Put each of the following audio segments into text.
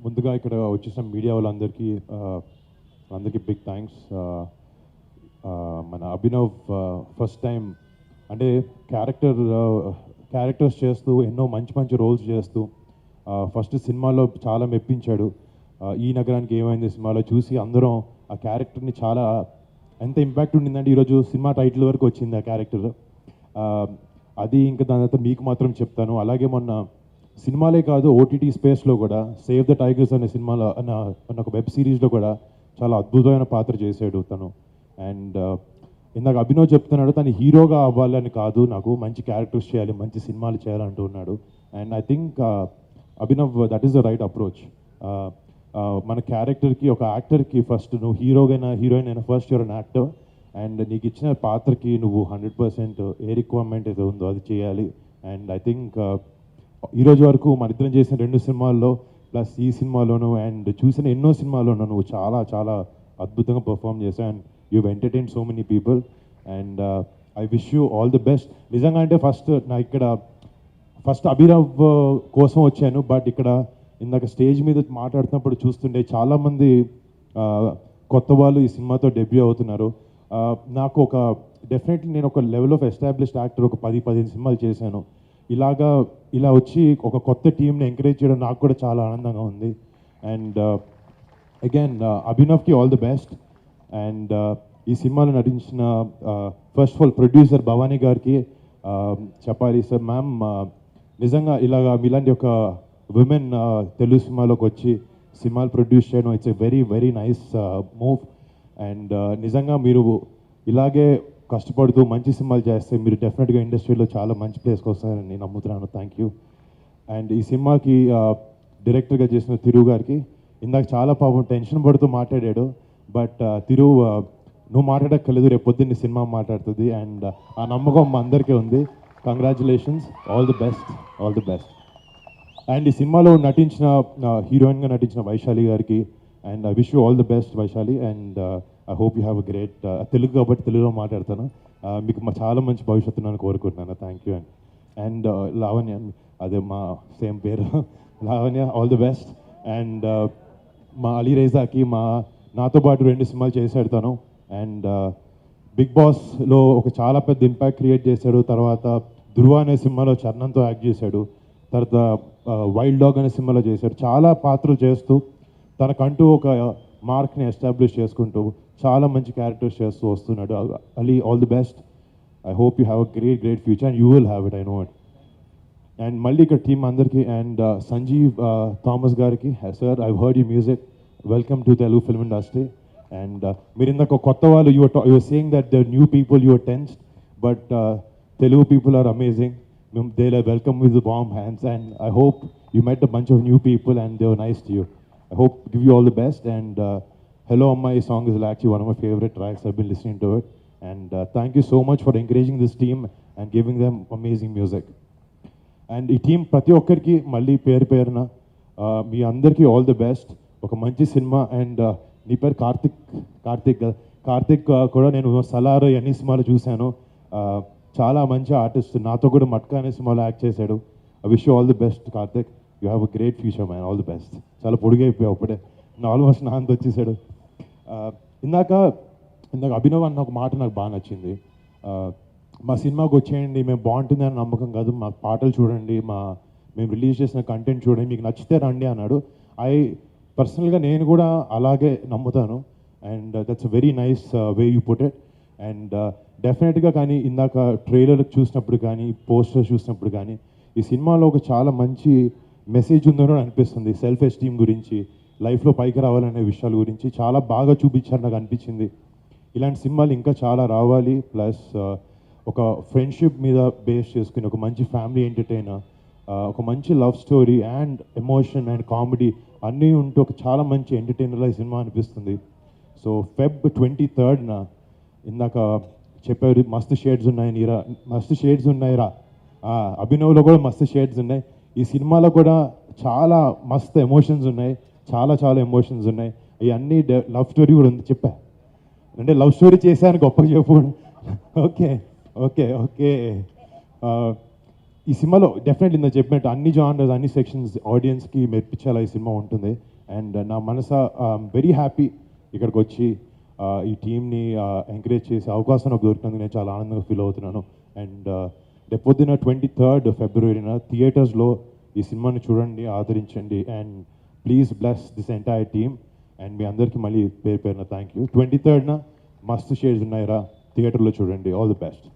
ముందుగా ఇక్కడ వచ్చేసిన మీడియా వాళ్ళందరికీ అందరికీ బిగ్ థ్యాంక్స్. మన అభినవ్ ఫస్ట్ టైం అంటే క్యారెక్టర్స్ చేస్తూ ఎన్నో మంచి మంచి రోల్స్ చేస్తూ ఫస్ట్ సినిమాలో చాలా మెప్పించాడు. ఈ నగరానికి ఏమైంది సినిమాలో చూసి అందరం ఆ క్యారెక్టర్ని చాలా ఎంత ఇంపాక్ట్ ఉండిందంటే ఈరోజు సినిమా టైటిల్ వరకు వచ్చింది ఆ క్యారెక్టర్. అది ఇంకా దాని తర్వాత మీకు మాత్రం చెప్తాను. అలాగే మొన్న సినిమాలే కాదు ఓటీటీ స్పేస్లో కూడా సేవ్ ద టైగర్స్ అనే సినిమాలో అన్న ఒక వెబ్ సిరీస్లో కూడా చాలా అద్భుతమైన పాత్ర చేశాడు తను. అండ్ ఇందాక అభినవ్ చెప్తున్నాడు తను హీరోగా అవ్వాలని కాదు, నాకు మంచి క్యారెక్టర్స్ చేయాలి, మంచి సినిమాలు చేయాలంటూ ఉన్నాడు. And I think Abhinav that is the right approach. మన క్యారెక్టర్కి ఒక యాక్టర్కి ఫస్ట్ నువ్వు హీరోయిన్ అయినా first you're an actor and నీకు ఇచ్చిన పాత్రకి నువ్వు 100% ఏ రిక్వైర్మెంట్ అయితే ఉందో అది చేయాలి. అండ్ ఐ థింక్ ఈరోజు వరకు మన ఇద్దరం చేసిన 2 సినిమాల్లో ప్లస్ ఈ సినిమాలోను అండ్ చూసిన ఎన్నో సినిమాల్లోనూ నువ్వు చాలా చాలా అద్భుతంగా పర్ఫామ్ చేశావు. And you entertain so many people and I wish you all the best. నిజంగా అంటే ఫస్ట్ అభినవ్ కోసం వచ్చాను, బట్ ఇక్కడ ఇందాక స్టేజ్ మీద మాట్లాడుతున్నప్పుడు చూస్తుండే చాలామంది కొత్త వాళ్ళు ఈ సినిమాతో డెబ్యూ అవుతున్నారు. నాకు డెఫినెట్లీ నేను ఒక లెవెల్ ఆఫ్ ఎస్టాబ్లిష్డ్ యాక్టర్ ఒక 10-15 సినిమాలు చేశాను. ఇలా వచ్చి ఒక కొత్త టీంని ఎంకరేజ్ చేయడం నాకు కూడా చాలా ఆనందంగా ఉంది. అండ్ అగైన్ అభినవ్కి ఆల్ ది బెస్ట్. అండ్ ఈ సినిమాలో నటించిన first of all producer Bhavani గారికి చెప్పాలి సార్, మ్యామ్ నిజంగా మీలాంటి ఒక విమెన్ తెలుగు సినిమాలోకి వచ్చి సినిమాలు ప్రొడ్యూస్ చేయడం it's a very very nice move. And నిజంగా మీరు ఇలాగే కష్టపడుతూ మంచి సినిమాలు చేస్తే మీరు డెఫినెట్గా ఇండస్ట్రీలో చాలా మంచి ప్లేస్కి వస్తారని నేను నమ్ముతున్నాను. Thank you. అండ్ ఈ సినిమాకి డైరెక్టర్గా చేసిన తిరు గారికి ఇందాక చాలా పాపం టెన్షన్ పడుతూ మాట్లాడాడు, బట్ తిరు నువ్వు మాట్లాడక్కర్లేదు, రేపు పొద్దున్న సినిమా మాట్లాడుతుంది. అండ్ ఆ నమ్మకం మా అందరికీ ఉంది. Congratulations, all the best, all the best. And ఈ సినిమాలో హీరోయిన్గా నటించిన వైశాలి గారికి and I wish you all the best Vaishali. And I hope you have a great Telugu కాబట్టి తెలుగులో మాట్లాడతాను. మీకు చాలా మంచి భవిష్యత్తు నేను కోరుకుంటున్నాను. Thank you. అండ్ లావణ్య, అదే మా సేమ్ పేరు Lavanya, all the best. And మా అలీ రైజాకి నాతో పాటు 2 సినిమాలు చేశాడు తను. అండ్ బిగ్ బాస్లో ఒక చాలా పెద్ద ఇంపాక్ట్ క్రియేట్ చేశాడు. తర్వాత ధృవ అనే సినిమాలో చరణంతో యాక్ట్ చేశాడు. తర్వాత వైల్డ్ డాగ్ అనే సినిమాలో చేశాడు. చాలా పాత్రలు చేస్తూ తనకంటూ ఒక మార్క్ని ఎస్టాబ్లిష్ చేసుకుంటూ చాలా మంచి క్యారెక్టర్స్ చేస్తూ వస్తున్నాడు. Ali, all the best. I hope you have a great future and you will have it, I know it. And మళ్ళీ ఇక్కడ టీమ్ అందరికీ అండ్ సంజీవ్ థామస్ గారికి, sir I heard you music, welcome to Telugu film industry. And మీరు ఇందాక కొత్త వాళ్ళు your saying that the new people your tensed, but Telugu people are amazing. They'll welcome with the warm hands, and I hope you met a bunch of new people and they were nice to you. I hope give you all the best. And Hello Amma song is actually one of my favorite tracks. I've been listening to it, and thank you so much for encouraging this team and giving them amazing music. And ఈ team ప్రతి ఒక్కరికి మళ్ళీ పేరున మీ అందరికీ all the best. ఒక మంచి cinema. And నీ పేరు కార్తిక్ కూడా నేను సలార్ అన్ని సినిమాలు చూశాను. చాలా మంచి ఆర్టిస్ట్, నాతో కూడా మట్కా అనే సినిమాలో యాక్ట్ చేశాడు. I wish you all the best Karthik, you have a great future man, all the best. చాలా పొడిగైపోయావు అప్పుడే, ఆల్మోస్ట్ నా అంత వచ్చేసాడు. ఇందాక అభినవ్ అన్న ఒక మాట నాకు బాగా నచ్చింది. మా సినిమాకి వచ్చేయండి, మేము బాగుంటుంది అని నమ్మకం కాదు, మా పాటలు చూడండి, మేము రిలీజ్ చేసిన కంటెంట్ చూడండి, మీకు నచ్చితే రండి అన్నాడు. పర్సనల్గా నేను కూడా అలాగే నమ్ముతాను. And that's a very nice way you put it. And డెఫినెట్గా కానీ ఇందాక ట్రైలర్ చూసినప్పుడు కానీ పోస్టర్ చూసినప్పుడు కానీ ఈ సినిమాలో ఒక చాలా మంచి మెసేజ్ ఉందని అనిపిస్తుంది. సెల్ఫ్ ఎస్టీమ్ గురించి, లైఫ్లో పైకి రావాలనే విషయాల గురించి చాలా బాగా చూపించారు నాకు అనిపించింది. ఇలాంటి సినిమాలు ఇంకా చాలా రావాలి. ప్లస్ ఒక ఫ్రెండ్షిప్ మీద బేస్ చేసుకుని ఒక మంచి ఫ్యామిలీ ఎంటర్టైనర్, ఒక మంచి love story and emotion and comedy అన్నీ ఉంటూ ఒక చాలా మంచి ఎంటర్టైనర్లా ఈ సినిమా అనిపిస్తుంది. సో Feb 23rd ఇందాక చెప్పారు మస్తు షేడ్స్ ఉన్నాయిరా. అభినవ్లో కూడా మస్తు షేడ్స్ ఉన్నాయి. ఈ సినిమాలో కూడా చాలా మస్తు ఎమోషన్స్ ఉన్నాయి, చాలా ఎమోషన్స్ ఉన్నాయి. ఇవన్నీ లవ్ స్టోరీ కూడా ఉంది. చెప్పా అంటే లవ్ స్టోరీ చేశాను గొప్పగా చెప్పు. ఓకే. ఈ సినిమాలో డెఫినెట్లీ నేను చెప్పినట్టు అన్ని జానర్స్ అన్ని సెక్షన్స్ ఆడియన్స్కి మెప్పించేలా ఈ సినిమా ఉంటుంది. అండ్ నా మనసా వెరీ హ్యాపీ ఇక్కడికి వచ్చి ఈ టీమ్ని ఎంకరేజ్ చేసే అవకాశం నాకు దొరికినందుకు నేను చాలా ఆనందంగా ఫీల్ అవుతున్నాను. అండ్ రేపొద్దున 23rd ఫిబ్రవరిన థియేటర్స్లో ఈ సినిమాని చూడండి, ఆదరించండి. And please bless this entire team. And మీ అందరికీ మళ్ళీ పేరు పేరున థ్యాంక్ యూ. 23rd మస్తు షేడ్స్ ఉన్నాయిరా, థియేటర్లో చూడండి. All the best.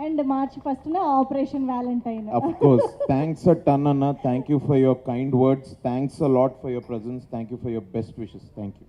And March 1st operation Valentine. Of course. Thanks a ton, Anna. Thank you for your kind words. Thanks a lot for your presence. Thank you for your best wishes. Thank you.